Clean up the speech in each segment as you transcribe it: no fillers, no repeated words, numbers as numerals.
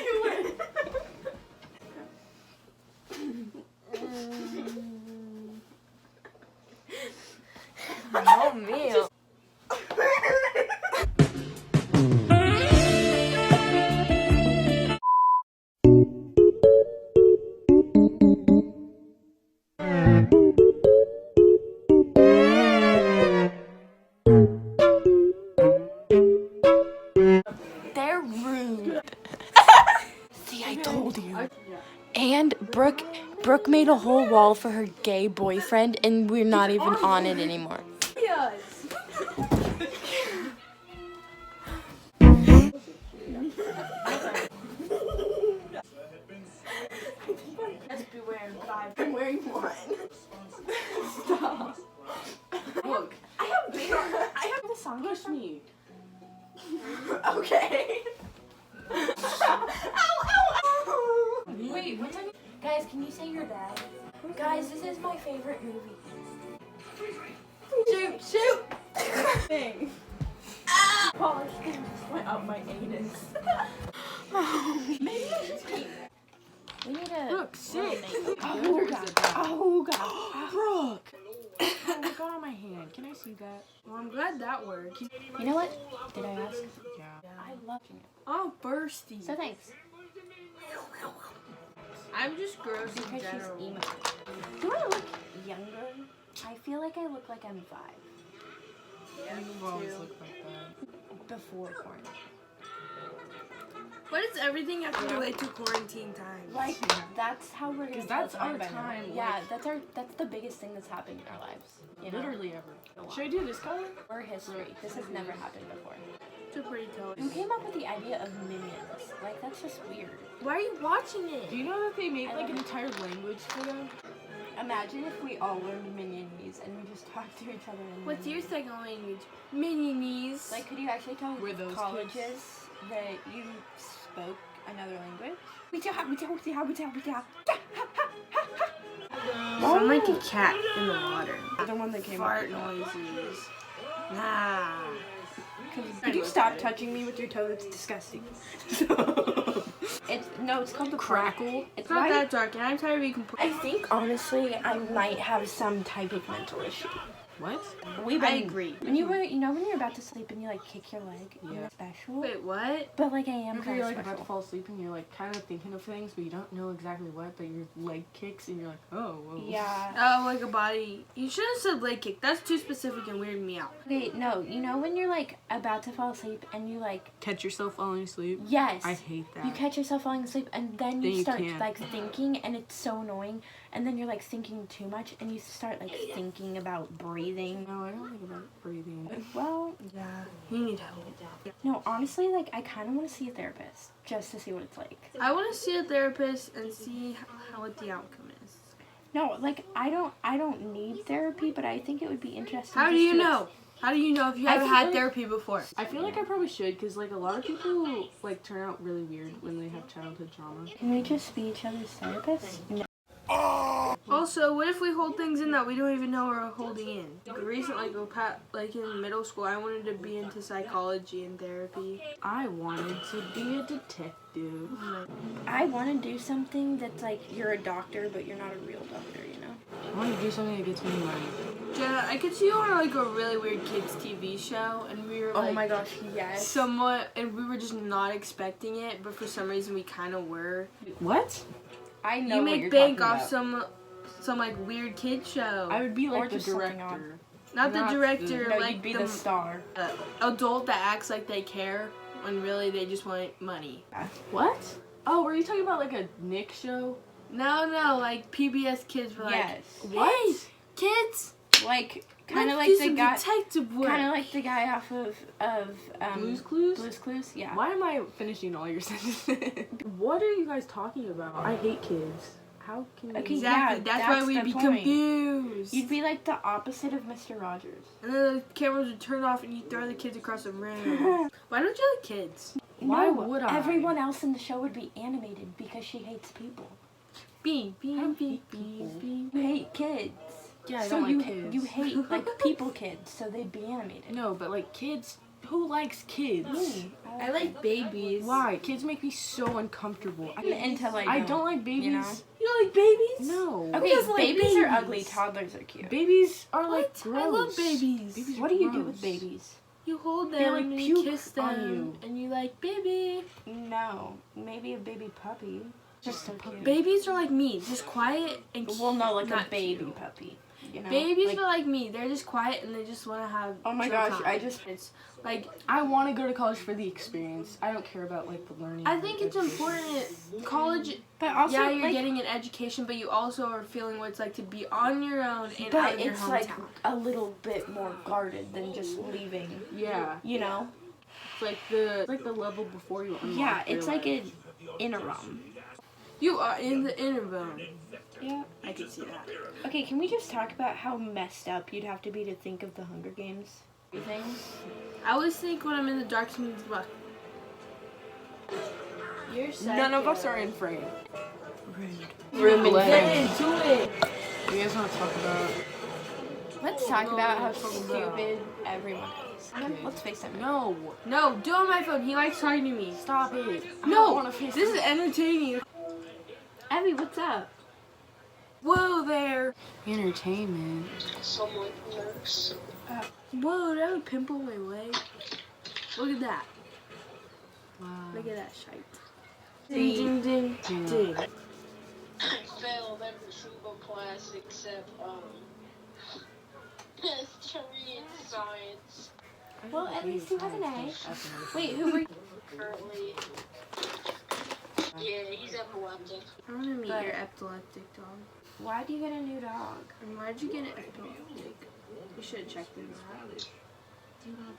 You win. No meal. They're rude. See, I told you. And Brooke made a whole wall for her gay boyfriend, and we're not even on it anymore. Yes. Just be wearing 5. I'm wearing 1. Stop. Look, I have big arms. I have the song push me. Okay. Ow. Wait, what time? Guys, can you say your dad? Guys, this is my favorite movie. Shoot. Thing. Polish just went up my anus. Maybe I should pee. We need a Look, shit. Oh god. Oh god. Brooke. Oh, it got on my hand. Can I see that? Well, I'm glad that worked. You know what? Did I ask? Yeah. I love you. Oh, bursty. So thanks. I'm just gross in Because she's general. emo. Do I look younger? I feel like I look like I'm 5. Yeah, You've always looked like that. Before quarantine. What does everything have to relate to quarantine time? Like, that's how we're gonna 'Cause that's tell our by now. time, Yeah, like- that's the biggest thing that's happened in our lives. You know? Literally ever. Should I do this color? Or history. This has never happened before. It's a pretty Who toast. came up with the idea of minions? Like, that's just weird. Why are you watching it? Do you know that they made I like love an it. entire language for them? Imagine if we all learned minionese and we just talked to each other in What's your minionese. second language? Minionese. Like, could you actually tell Were those colleges that you spoke another language? Sound like a cat in the water. The one that came Fart noises. Nah. Could you stop touching me with your toe? That's disgusting. It's called the Crackle. It's It's not why that dark, and I'm tired of being I think honestly I might have some type of mental issue. What? I agree. When when you're about to sleep and you like kick your leg, Yeah. you're special. Wait, what? But like I am Remember kind you're of like about special. to fall asleep and you're like kind of thinking of things, but you don't know exactly what, but your leg kicks and you're like, oh, whoa. Yeah. Oh, like a body. You should have said leg kick. That's too specific and weirded me out. Okay, no, you know when you're like about to fall asleep and you like Catch yourself falling asleep? yes. I hate that. You catch yourself falling asleep and then Then you you start can't. like thinking and it's so annoying and then you're like thinking too much and you start like thinking about breathing. No, I don't think about breathing. Well, Yeah. You need help. no, honestly, like I kind of want to see a therapist just to see what it's like. I want to see a therapist and see what the outcome is. No, like I don't need therapy, but I think it would be interesting. How do just you to know? How do you know if you I haven't feel had like- therapy before? I feel like I probably should, because like a lot of people like turn out really weird when they have childhood trauma. Can we just be each other's therapists? No. Also, what if we hold things in that we don't even know we're holding in? Recently, like in middle school, I wanted to be into psychology and therapy. I wanted to be a detective. I want to do something that's like you're a doctor, but you're not a real doctor, you know? I want to do something that gets me money. Jenna, I could see you on like a really weird kids TV show, and we were like, Oh my gosh, yes. somewhat, and we were just not expecting it, but for some reason we kind of were. What? I know You what make you're bank talking off about. some like weird kid show. I would be Or like the just something director. Not the not director, the- No, like you'd be the star. adult that acts like they care when really they just want money. What? Oh, were you talking about like a Nick show? No, like PBS Kids were like, Yes. What? hey, kids, Like kind of let's like do the some guy, detective work. kind of like the guy off of Blue's Clues? Blue's Clues, yeah. Why am I finishing all your sentences? What are you guys talking about? I hate kids. How can you? Okay, Exactly, yeah, that's why that's we'd the be point. confused. You'd be like the opposite of Mr. Rogers. And then the cameras would turn off and you throw the kids across the room. Why don't you like kids? Why No, would I? Everyone else in the show would be animated because she hates people. Beep, I beep, don't beep, hate people. beep, beep. You hate kids. Yeah, I so don't you like kids. you hate like people kids, so they'd be animated. No, but like kids Who likes kids? Me. I like babies. Why? Kids make me so uncomfortable. Until I don't like babies. you know? You don't like babies? No. Okay, doesn't like babies are babies? ugly. Toddlers are cute. Babies are like What? gross. I love babies. Babies What are do you do gross. with babies? You hold them They, like, and you puke kiss on them you. and you like, baby. No, maybe a baby puppy. Just a puppy. Babies are like me, just quiet and Well, no, like a not baby cute. puppy. You know? Babies Like, are like me. They're just quiet and they just want to have. Oh my chill gosh, time. I just- It's like I want to go to college for the experience. I don't care about like the learning. I think it's important. College, but also, yeah, you're like, getting an education, but you also are feeling what it's like to be on your own and out but of your it's hometown. like a little bit more guarded than just leaving. Yeah, You know? it's like the level before you unlock. Yeah, it's your like life. an interim. You are in the interval. Yeah. I can see that. Okay, can we just talk about how messed up you'd have to be to think of the Hunger Games? Things? I always think when I'm in the dark, something's about. You're None of us are in frame. Room and Get frame. into it. You guys want to talk about? Let's talk No, about how let's talk about- stupid everyone is. Okay. Let's FaceTime. No. No, do it on my phone. He likes talking to me. Stop it. I No, don't want to face this is entertaining. Abby, what's up? Whoa there. entertainment. Whoa, did I have a pimple on my leg? Look at that. Wow. Look at that shite. See? Ding, ding, ding, ding. I failed every single class except history and science. Well, at least you have an A. Wait, who were you? Currently, yeah, he's epileptic. I want to meet But- your epileptic dog. Why do you get a new dog? And why'd you get an epileptic? You should have checked him out.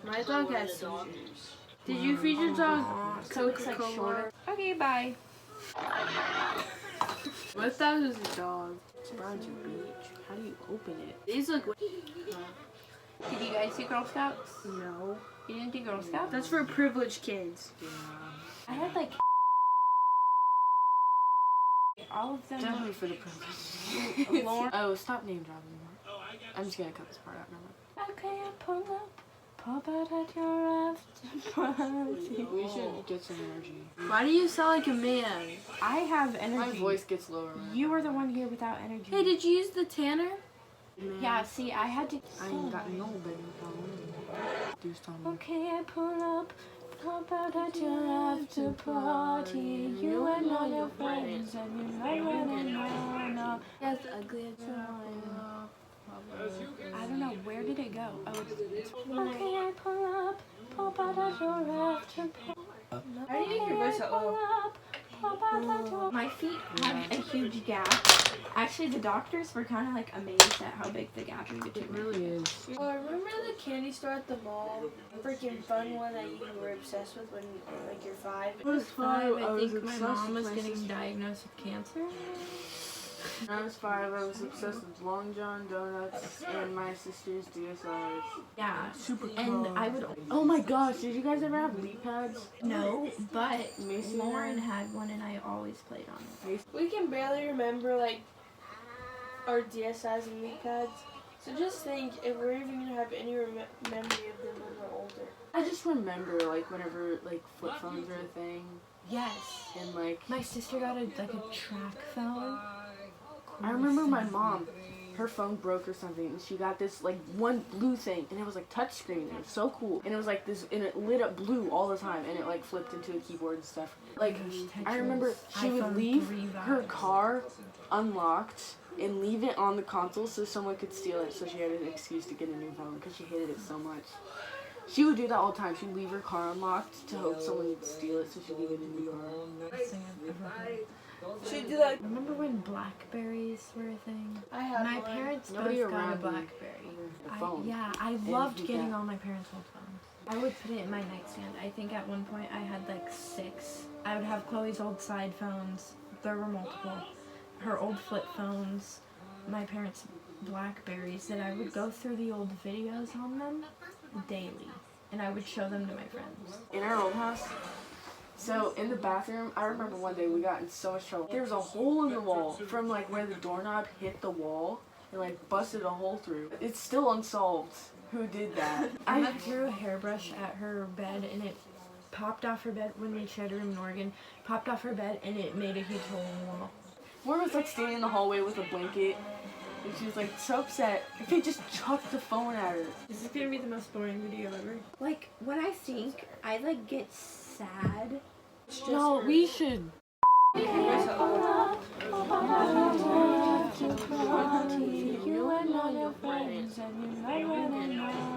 My dog has seizures. Did you feed your dog So it's like Coca-Cola? shorter. Okay, bye. What if that was a dog? It's Bronze Beach. How do you open it? These look. Did you guys do Girl Scouts? No. You didn't do Girl Scouts? That's for privileged kids. I had like all of them. Definitely for the privilege. Lauren. Oh, stop name dropping. I'm just gonna cut this part out. Never Okay, I pull up, pop out at your after party. mind. We should get some energy. Why do you sound like a man? I have My energy. voice gets lower. You are the one here without energy. Hey, did you use the tanner? Yeah, see, I had to. I ain't got no baby phone. Do something. Okay, I pull up, pop out at your after party. You and all your friends, and you might run and no. That's ugly. I don't know, where did it go? Oh, it's. Okay, I pull up, pop out at your after party. How do you make your voice that low? My feet have a huge gap. Actually, the doctors were kind of like amazed at how big the gap in It between. really is. Oh, remember the candy store at the mall? Freaking fun one that you were obsessed with when like you're 5? I was 5, I was think my obsessed mom with was my getting sister. diagnosed with cancer. When I was 5, I was obsessed with Long John Donuts and my sister's DSIs. Yeah, Super and I would. Oh my gosh, did you guys ever have leap pads? No, but Mason Lauren had one and I always played on it. We can barely remember like our DSIs and lead pads. So just think if we're even gonna have any memory of them when we're older. I just remember like whenever like flip phones were a thing Yes. and like My sister got a track phone. I remember my mom, her phone broke or something and she got this like one blue thing and it was like touchscreen. It was so cool and it was like this and it lit up blue all the time and it like flipped into a keyboard and stuff. Like I remember she would iPhone leave 3 her vibes. car unlocked and leave it on the console so someone could steal it, so she had an excuse to get a new phone because she hated it so much. She would do that all the time. She'd leave her car unlocked to hope someone would steal it so she'd get a new car. Should we do that? Remember when Blackberries were a thing? I had My one. parents Nobody both got a around me. Blackberry. The phone. I loved you getting got- all my parents' old phones. I would put it in my nightstand. I think at one point I had like 6. I would have Chloe's old side phones. There were multiple. Her old flip phones. My parents' Blackberries that I would go through the old videos on them daily. And I would show them to my friends. In our old house, so in the bathroom, I remember one day we got in so much trouble. There was a hole in the wall from like where the doorknob hit the wall and like busted a hole through. It's still unsolved. Who did that? I threw a hairbrush at her bed and it popped off her bed when we shared a room in Oregon. Popped off her bed and it made a huge hole in the wall. One was like standing in the hallway with a blanket, and she was like so upset. If they just chucked the phone at her. This is gonna be the most boring video ever. Like, when I think, I like get sad. No, we should. You and all your friends, and you know